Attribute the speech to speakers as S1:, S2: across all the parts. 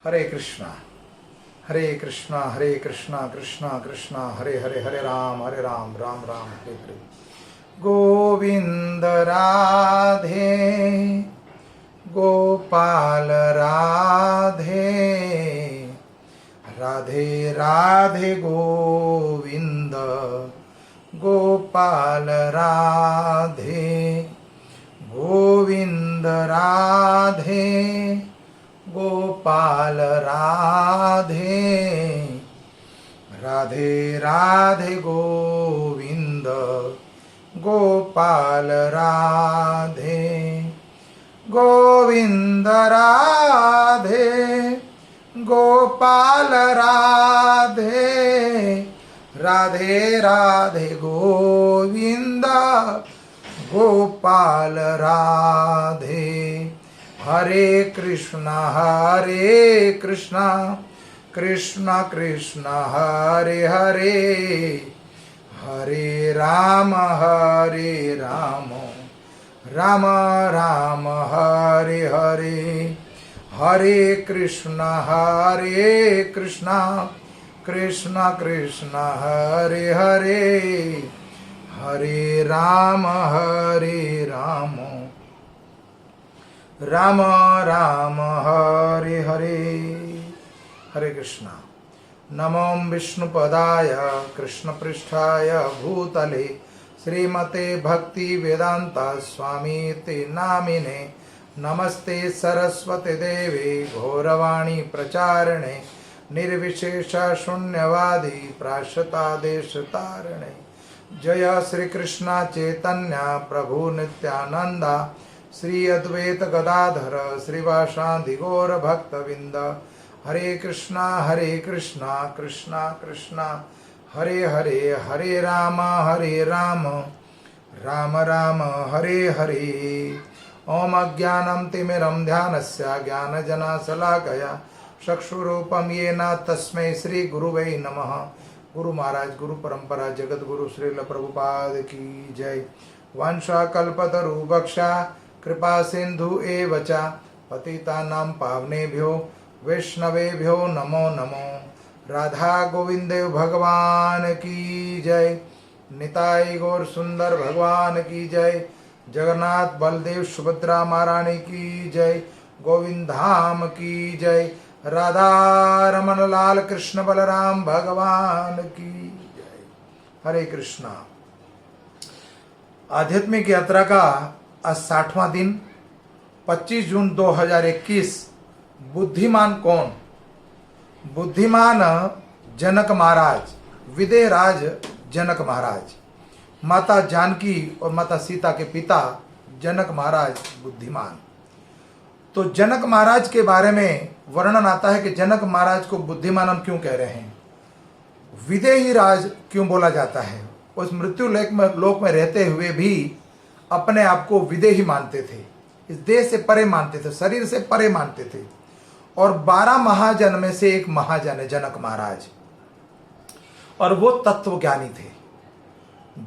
S1: हरे कृष्णा हरे कृष्णा कृष्णा कृष्णा हरे हरे, हरे राम राम राम हरे हरे। गोविंद राधे गोपाल राधे, राधे राधे गोविंद गोपाल राधे, गोविंद राधे गोपाल राधे, राधे राधे गोविंद गोपाल राधे, गोविंद राधे गोपाल राधे, राधे राधे गोविंद गोपाल राधे। हरे कृष्णा कृष्ण कृष्ण हरे हरे, हरे राम राम राम हरे हरे, हरे कृष्ण कृष्ण कृष्ण हरे हरे, हरे राम राम राम हरे हरे। हरे कृष्णा। नमो विष्णुपदाय कृष्णपृष्ठाय भूतले श्रीमते भक्ति वेदांता स्वामीति नामिने, नमस्ते सरस्वती देवे गौरवाणी प्रचारणे, निर्विशेष शून्यवादी प्राश्चादेश तारणे। जय श्री कृष्ण चैतन्य प्रभु नित्यानंदा, श्री अद्वैत गदाधर श्रीवासादि गौर भक्तविंद। हरे कृष्णा कृष्णा कृष्णा हरे हरे, हरे राम राम राम हरे हरे। ओम अज्ञानं तिमिरं ध्यानस्य ज्ञानजनशलाकया चक्षुरूपं येन तस्मै श्री गुरुवे नमः। गुरु महाराज, गुरु परंपरा, जगत गुरु श्रील प्रभुपाद की जय। वांछा कल्पतरुभक्षा कृपा सिंधु एव च, पतितानां पावनेभ्यो वैष्णवेभ्यो नमो नमो। राधा गोविंद भगवान की जय, निताई गौर सुंदर भगवान की जय, जगन्नाथ बलदेव सुभद्रा महारानी की जय, गोविंद धाम की जय, राधा रमन लाल कृष्ण बलराम भगवान की जय। हरे कृष्णा। आध्यात्मिक यात्रा का आज 60वां दिन, 25 जून 2021। बुद्धिमान कौन? बुद्धिमान जनक महाराज, विदेह राज जनक महाराज, माता जानकी और माता सीता के पिता जनक महाराज बुद्धिमान। तो जनक महाराज के बारे में वर्णन आता है कि जनक महाराज को बुद्धिमान हम क्यों कह रहे हैं, विदेही राज क्यों बोला जाता है। उस मृत्यु लोक में रहते हुए भी अपने आप को विदेही मानते थे, इस देह से परे मानते थे, शरीर से परे मानते थे। और 12 महाजन में से एक महाजन है जनक महाराज, और वो तत्वज्ञानी थे।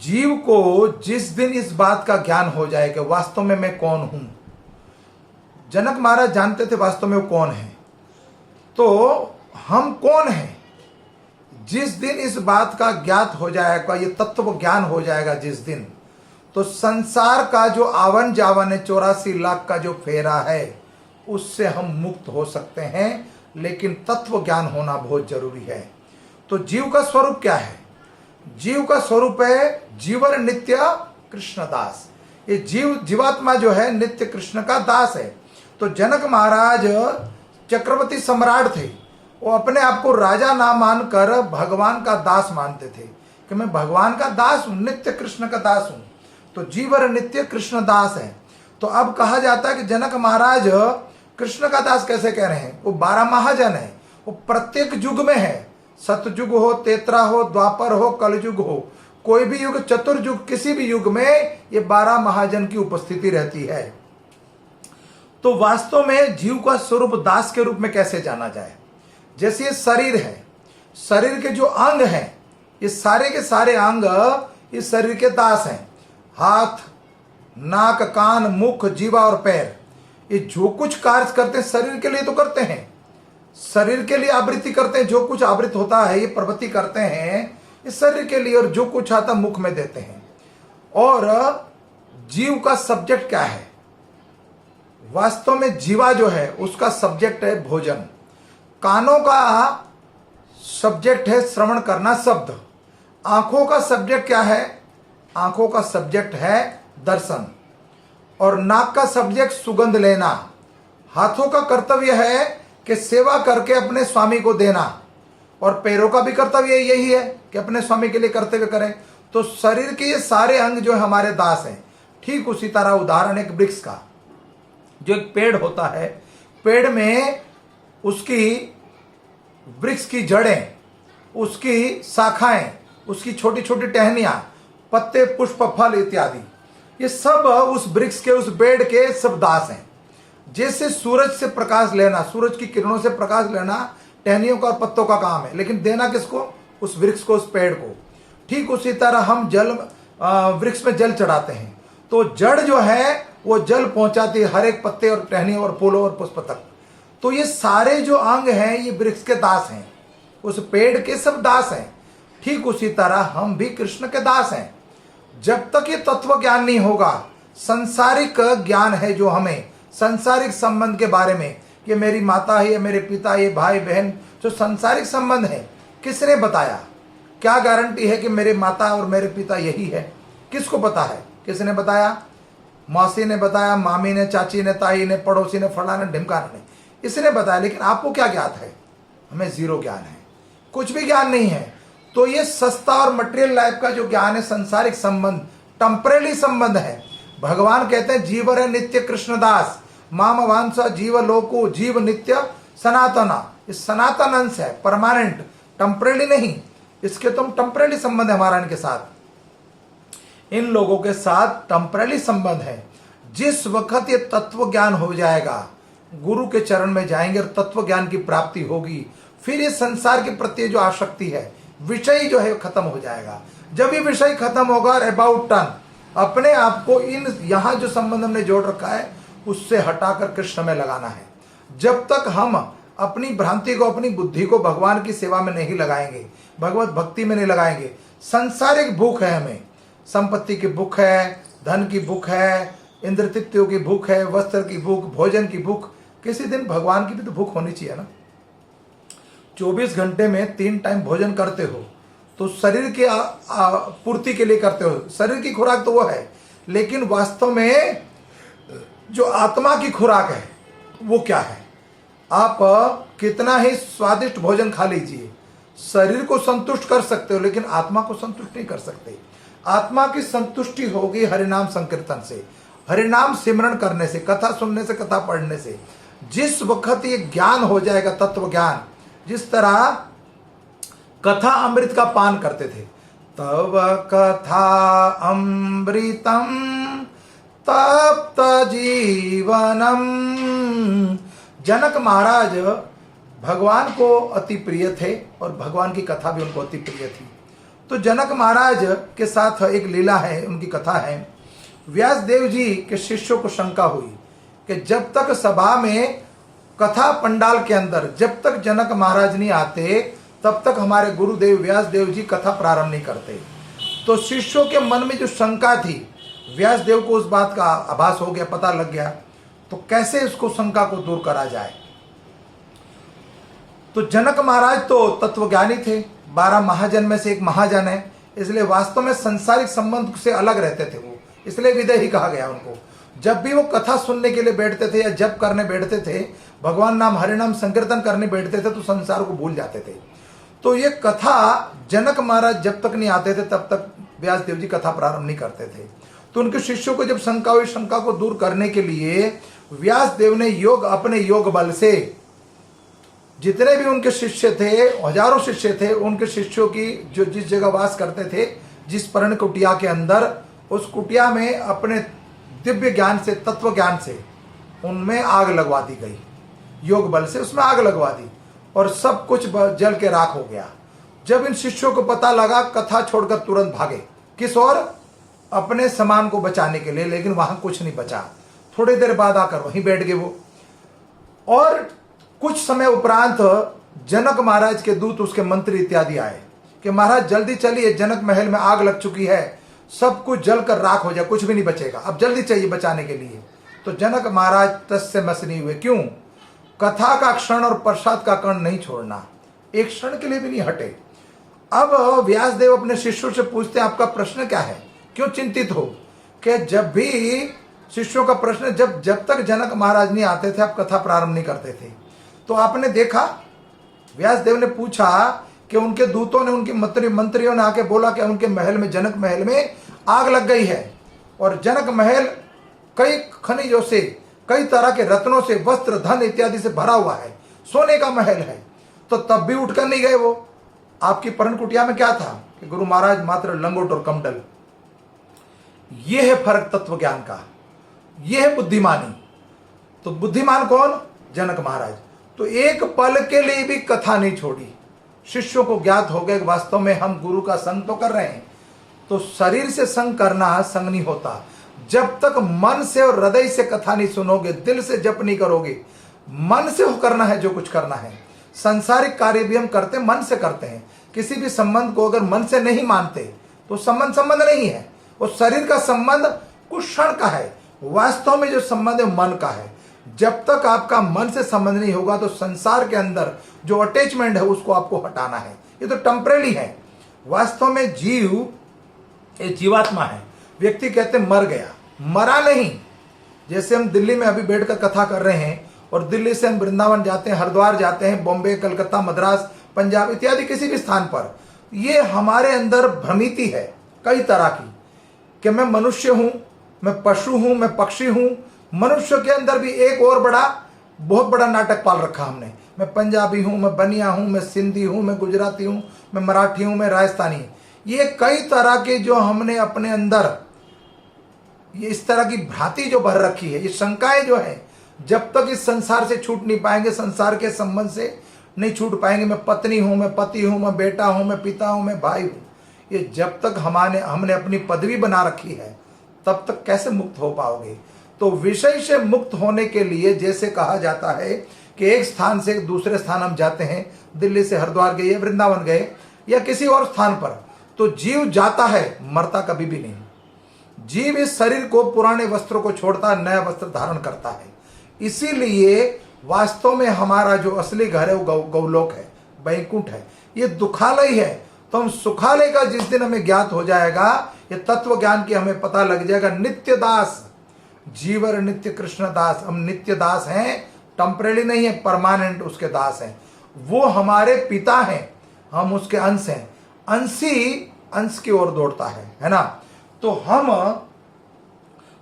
S1: जीव को जिस दिन इस बात का ज्ञान हो जाए कि वास्तव में मैं कौन हूं, जनक महाराज जानते थे वास्तव में वो कौन है। तो हम कौन हैं, जिस दिन इस बात का ज्ञात हो जाएगा, ये तत्व ज्ञान हो जाएगा जिस दिन, तो संसार का जो आवन जावन है, 84 लाख का जो फेरा है, उससे हम मुक्त हो सकते हैं। लेकिन तत्व ज्ञान होना बहुत जरूरी है। तो जीव का स्वरूप क्या है? जीव का स्वरूप है जीवन नित्य कृष्ण दास। ये जीवात्मा जो है नित्य कृष्ण का दास है। तो जनक महाराज चक्रवर्ती सम्राट थे, वो अपने आप को राजा ना मानकर भगवान का दास मानते थे कि मैं भगवान का दास हूं, नित्य कृष्ण का दास हूं। तो जीवर नित्य कृष्ण दास है। तो अब कहा जाता है कि जनक महाराज कृष्ण का दास कैसे कह रहे हैं? वो 12 महाजन है, वो प्रत्येक युग में है, सतयुग हो, तेत्रा हो, द्वापर हो, कलयुग हो, कोई भी युग, चतुर्युग, किसी भी युग में ये 12 महाजन की उपस्थिति रहती है। तो वास्तव में जीव का स्वरूप दास के रूप में कैसे जाना जाए? जैसे ये शरीर है, शरीर के जो अंग हैं, ये सारे के सारे अंग इस शरीर के दास हैं। हाथ, नाक, कान, मुख, जीवा और पैर, ये जो कुछ कार्य करते हैं शरीर के लिए तो करते हैं, शरीर के लिए आवृत्ति करते हैं, जो कुछ आवृत होता है ये प्रवृत्ति करते हैं इस शरीर के लिए, और जो कुछ आता मुख में देते हैं। और जीव का सब्जेक्ट क्या है? वास्तव में जीवा जो है उसका सब्जेक्ट है भोजन, कानों का सब्जेक्ट है श्रवण करना शब्द, आंखों का सब्जेक्ट क्या है? आंखों का सब्जेक्ट है दर्शन, और नाक का सब्जेक्ट सुगंध लेना, हाथों का कर्तव्य है कि सेवा करके अपने स्वामी को देना, और पैरों का भी कर्तव्य यही है कि अपने स्वामी के लिए कर्तव्य करें। तो शरीर के ये सारे अंग जो है हमारे दास हैं। ठीक उसी तरह उदाहरण एक वृक्ष का, जो एक पेड़ होता है, पेड़ में उसकी वृक्ष की जड़ें, उसकी शाखाएं, उसकी छोटी छोटी टहनियां, पत्ते, पुष्प, फल इत्यादि, ये सब उस वृक्ष के, उस पेड़ के सब दास हैं। जैसे सूरज से प्रकाश लेना, सूरज की किरणों से प्रकाश लेना टहनियों का और पत्तों का काम है, लेकिन देना किसको? उस वृक्ष को, उस पेड़ को। ठीक उसी तरह हम जल, वृक्ष में जल चढ़ाते हैं, तो जड़ जो है वो जल पहुंचाती है हर एक पत्ते और टहनियों और फूलों और पुष्प तक। तो ये सारे जो अंग हैं ये वृक्ष के दास हैं, उस पेड़ के सब दास हैं। ठीक उसी तरह हम भी कृष्ण के दास हैं। जब तक ये तत्व ज्ञान नहीं होगा, संसारिक ज्ञान है जो हमें सांसारिक संबंध के बारे में, कि मेरी माता है, मेरे पिता, ये भाई बहन, जो सांसारिक संबंध है, किसने बताया? क्या गारंटी है कि मेरे माता और मेरे पिता यही है? किसको पता है? किसने बताया? मौसी ने बताया, मामी ने, चाची ने, ताई ने, पड़ोसी ने, फलाने ढिमकाने ने, इसने बताया। लेकिन आपको क्या ज्ञात है? हमें जीरो ज्ञान है, कुछ भी ज्ञान नहीं है। तो ये सस्ता और मटेरियल लाइफ का जो ज्ञान है, संसारिक संबंध, टेम्परेरी संबंध है। भगवान कहते हैं जीव है नित्य कृष्णदास, माम वांस जीव लोको, जीव नित्य सनातना। इस सनातन अंश है, परमानेंट, टेम्परेरी नहीं। इसके तुम टेम्परेरी संबंध है हमारा इनके साथ, इन लोगों के साथ टेम्परेरी संबंध है। जिस वक्त ये तत्व ज्ञान हो जाएगा, गुरु के चरण में जाएंगे और तत्व ज्ञान की प्राप्ति होगी, फिर ये संसार के प्रति जो आसक्ति है, विषय जो है खत्म हो जाएगा। जब ये विषय खत्म होगा, अबाउट टर्न, अपने आप को इन यहां जो संबंध हमने जोड़ रखा है उससे हटाकर कृष्ण में लगाना है। जब तक हम अपनी भ्रांति को, अपनी बुद्धि को भगवान की सेवा में नहीं लगाएंगे, भगवत भक्ति में नहीं लगाएंगे, संसारिक भूख है, हमें संपत्ति की भूख है, धन की भूख है, इंद्रतृप्तियों की भूख है, वस्त्र की भूख, भोजन की भूख, किसी दिन भगवान की भी तो भूख होनी चाहिए ना। 24 घंटे में 3 टाइम भोजन करते हो तो शरीर की पूर्ति के लिए करते हो, शरीर की खुराक तो वो है, लेकिन वास्तव में जो आत्मा की खुराक है वो क्या है? आप कितना ही स्वादिष्ट भोजन खा लीजिए, शरीर को संतुष्ट कर सकते हो लेकिन आत्मा को संतुष्ट नहीं कर सकते। आत्मा की संतुष्टि होगी हरिनाम संकीर्तन से, हरिनाम सिमरण करने से, कथा सुनने से, कथा पढ़ने से। जिस वक्त ये ज्ञान हो जाएगा, तत्व ज्ञान, जिस तरह कथा अमृत का पान करते थे, तब कथा अमृतम तप्त जीवनम। जनक महाराज भगवान को अति प्रिय थे और भगवान की कथा भी उनको अति प्रिय थी। तो जनक महाराज के साथ एक लीला है, उनकी कथा है। व्यास देव जी के शिष्यों को शंका हुई कि जब तक सभा में, कथा पंडाल के अंदर जब तक जनक महाराज नहीं आते तब तक हमारे गुरुदेव व्यास देव जी कथा प्रारंभ नहीं करते। तो शिष्यों के मन में जो शंका थी, व्यास देव को उस बात का आभास हो गया, पता लग गया, तो कैसे उसको शंका को दूर करा जाए। तो जनक महाराज तो तत्वज्ञानी थे, 12 महाजन में से एक महाजन है, इसलिए वास्तव में संसारिक संबंध से अलग रहते थे वो, इसलिए विदय ही कहा गया उनको। जब भी वो कथा सुनने के लिए बैठते थे या जप करने बैठते थे, भगवान नाम हरिनाम संकीर्तन करने बैठते थे, तो संसार को भूल जाते थे। तो ये कथा जनक महाराज जब तक नहीं आते थे तब तक व्यास देव जी कथा प्रारंभ नहीं करते थे। तो उनके शिष्यों को जब शंका हुई, शंका को दूर करने के लिए व्यास देव ने योग, अपने योग बल से, जितने भी उनके शिष्य थे, हजारों शिष्य थे, उनके शिष्यों की जो जिस जगह वास करते थे, जिस पर्ण कुटिया के अंदर, उस कुटिया में अपने दिव्य ज्ञान से, तत्व ज्ञान से उनमें आग लगवा दी गई। योग बल से उसमें आग लगवा दी और सब कुछ जल के राख हो गया। जब इन शिष्यों को पता लगा, कथा छोड़कर तुरंत भागे, किस और? अपने सामान को बचाने के लिए, लेकिन वहां कुछ नहीं बचा। थोड़ी देर बाद आकर वहीं बैठ गए वो, और कुछ समय उपरांत जनक महाराज के दूत, उसके मंत्री इत्यादि आए कि महाराज जल्दी चलिए, जनक महल में आग लग चुकी है, सब कुछ जलकर राख हो जाए, कुछ भी नहीं बचेगा, अब जल्दी चाहिए बचाने के लिए। तो जनक महाराज तस से मस नहीं हुए। क्यों? कथा का क्षण और प्रसाद का कण नहीं छोड़ना, एक क्षण के लिए भी नहीं हटे। अब व्यासदेव अपने शिष्यों से पूछते हैं, आपका प्रश्न क्या है, क्यों चिंतित हो? कि जब भी शिष्यों का प्रश्न, जब तक जनक महाराज नहीं आते थे आप कथा प्रारंभ नहीं करते थे। तो आपने देखा, व्यासदेव ने पूछा कि उनके दूतों ने, उनके मंत्रियों ने आके बोला कि उनके महल में, जनक महल में आग लग गई है और जनक महल कई खनिजों से, कई तरह के रत्नों से, वस्त्र, धन इत्यादि से भरा हुआ है, सोने का महल है। तो तब भी उठकर नहीं गए वो। आपकी पर्ण कुटिया में क्या था कि गुरु महाराज मात्र लंगोट और कमंडल। यह है फर्क तत्व ज्ञान का, यह है बुद्धिमानी। तो बुद्धिमान कौन? जनक महाराज। तो एक पल के लिए भी कथा नहीं छोड़ी। शिष्यों को ज्ञात हो गया कि वास्तव में हम गुरु का संग तो कर रहे हैं। तो शरीर से संग करना संग नहीं होता। जब तक मन से और हृदय से कथा नहीं सुनोगे, दिल से जप नहीं करोगे, मन से हो करना है जो कुछ करना है। सांसारिक कार्य भी हम करते हैं, मन से करते हैं। किसी भी संबंध को अगर मन से नहीं मानते तो संबंध नहीं है। और शरीर का संबंध कुछ क्षण का है, वास्तव में जो संबंध है मन का है। जब तक आपका मन से संबंध नहीं होगा तो संसार के अंदर जो अटैचमेंट है उसको आपको हटाना है। ये तो टेम्परेरी है। वास्तव में जीव एक जीवात्मा है। व्यक्ति कहते मर गया, मरा नहीं। जैसे हम दिल्ली में अभी बैठकर कथा कर रहे हैं और दिल्ली से हम वृंदावन जाते हैं, हरिद्वार जाते हैं, बॉम्बे, कलकत्ता, मद्रास, पंजाब इत्यादि किसी भी स्थान पर, ये हमारे अंदर भ्रमिति है कई तरह की कि मैं मनुष्य हूं, मैं पशु हूं, मैं पक्षी हूं। मनुष्य के अंदर भी एक और बहुत बड़ा नाटक पाल रखा हमने। मैं पंजाबी हूं, मैं बनिया हूं, मैं सिंधी हूं, मैं गुजराती हूं, मैं मराठी हूं, मैं राजस्थानी। ये कई तरह के जो हमने अपने अंदर, ये इस तरह की भ्रांति जो भर रखी है, ये शंकाएं जो है, जब तक इस संसार से छूट नहीं पाएंगे, संसार के संबंध से नहीं छूट पाएंगे। मैं पत्नी हूं, मैं पति हूं, मैं बेटा हूं, मैं पिता हूं, मैं भाई हूं, ये जब तक हमने अपनी पदवी बना रखी है तब तक कैसे मुक्त हो पाओगे? तो विषय से मुक्त होने के लिए जैसे कहा जाता है कि एक स्थान से दूसरे स्थान हम जाते हैं, दिल्ली से हरिद्वार गए, वृंदावन गए या किसी और स्थान पर, तो जीव जाता है, मरता कभी भी नहीं। जीव इस शरीर को, पुराने वस्त्रों को छोड़ता, नया वस्त्र धारण करता है। इसीलिए वास्तव में हमारा जो असली घर है वो गौलोक है, वैकुंठ है, ये दुखालय है। तो हम सुखालय का जिस दिन हमें ज्ञात हो जाएगा, ये तत्व ज्ञान की हमें पता लग जाएगा। नित्य दास, जीवर नित्य कृष्ण दास। हम नित्य दास हैं, टेम्परेरी नहीं है, परमानेंट उसके दास हैं। वो हमारे पिता हैं, हम उसके अंश हैं। अंशी अंश की ओर दौड़ता है ना। तो हम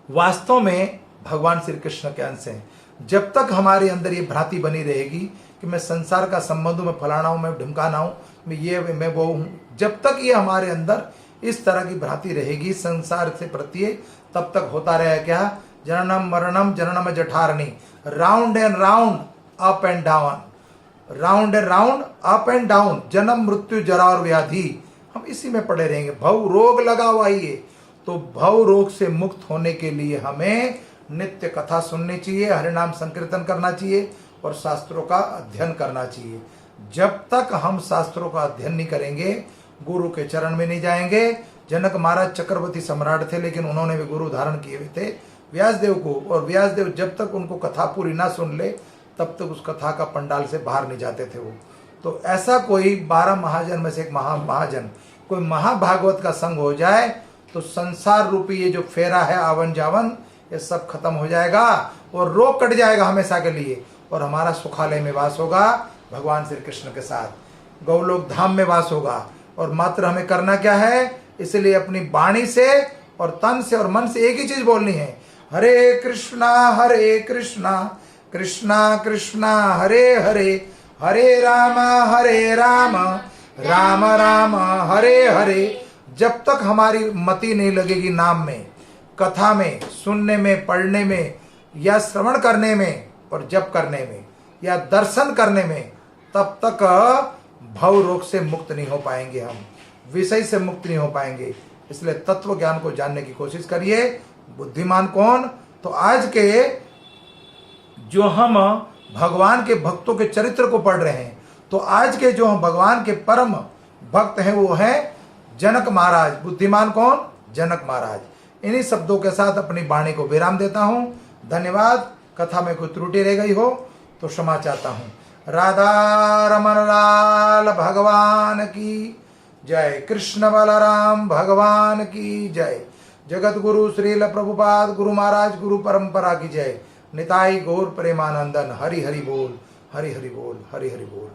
S1: वास्तव में भगवान श्री कृष्ण के अंश हैं। जब तक हमारे अंदर ये भ्रांति बनी रहेगी कि मैं संसार का संबंध हूं, मैं फलाना हूं, मैं ढिमकाना हूं, मैं वो हूं, जब तक ये हमारे अंदर इस तरह की भ्रांति रहेगी संसार से प्रति, तब तक होता रहेगा क्या? जननम मरणम जननम जठारणी, round and round, up and down, round and round, up and down, जन्म मृत्यु जरा और व्याधि, हम इसी में पड़े रहेंगे। भव रोग लगा हुआ ये। तो भव रोग से मुक्त होने के लिए हमें नित्य कथा सुननी चाहिए, हरिनाम संकीर्तन करना चाहिए और शास्त्रों का अध्ययन करना चाहिए। जब तक हम शास्त्रों का अध्ययन नहीं करेंगे, गुरु के चरण में नहीं जाएंगे। जनक महाराज चक्रवर्ती सम्राट थे, लेकिन उन्होंने भी गुरु धारण किए हुए थे व्यासदेव को, और व्यासदेव जब तक उनको कथा पूरी ना सुन ले तब तक उस कथा का पंडाल से बाहर नहीं जाते थे वो। तो ऐसा कोई 12 महाजन में से एक महाजन, कोई महाभागवत का संग हो जाए तो संसार रूपी ये जो फेरा है, आवन जावन, ये सब खत्म हो जाएगा और रोग कट जाएगा हमेशा के लिए, और हमारा सुखालय में वास होगा, भगवान श्री कृष्ण के साथ गौलोक धाम में वास होगा। और मात्र हमें करना क्या है? इसलिए अपनी वाणी से और तन से और मन से एक ही चीज बोलनी है, हरे कृष्णा कृष्णा कृष्णा हरे हरे, हरे राम राम राम हरे हरे। जब तक हमारी मति नहीं लगेगी नाम में, कथा में, सुनने में, पढ़ने में या श्रवण करने में और जप करने में या दर्शन करने में, तब तक भव रोग से मुक्त नहीं हो पाएंगे, हम विषय से मुक्त नहीं हो पाएंगे। इसलिए तत्व ज्ञान को जानने की कोशिश करिए। बुद्धिमान कौन? तो आज के जो हम भगवान के भक्तों के चरित्र को पढ़ रहे हैं। तो आज के जो भगवान के परम भक्त हैं वो हैं जनक महाराज। बुद्धिमान कौन? जनक महाराज। इन्हीं शब्दों के साथ अपनी वाणी को विराम देता हूं। धन्यवाद। कथा में कोई त्रुटि रह गई हो तो क्षमा चाहता हूं। राधा रमन लाल भगवान की जय। कृष्ण बलराम भगवान की जय। जगत गुरु श्रील प्रभुपाद गुरु महाराज गुरु परंपरा की जय। निताई गौर प्रेमानंदन। हरि हरि बोल, हरि हरि बोल, हरि हरि बोल।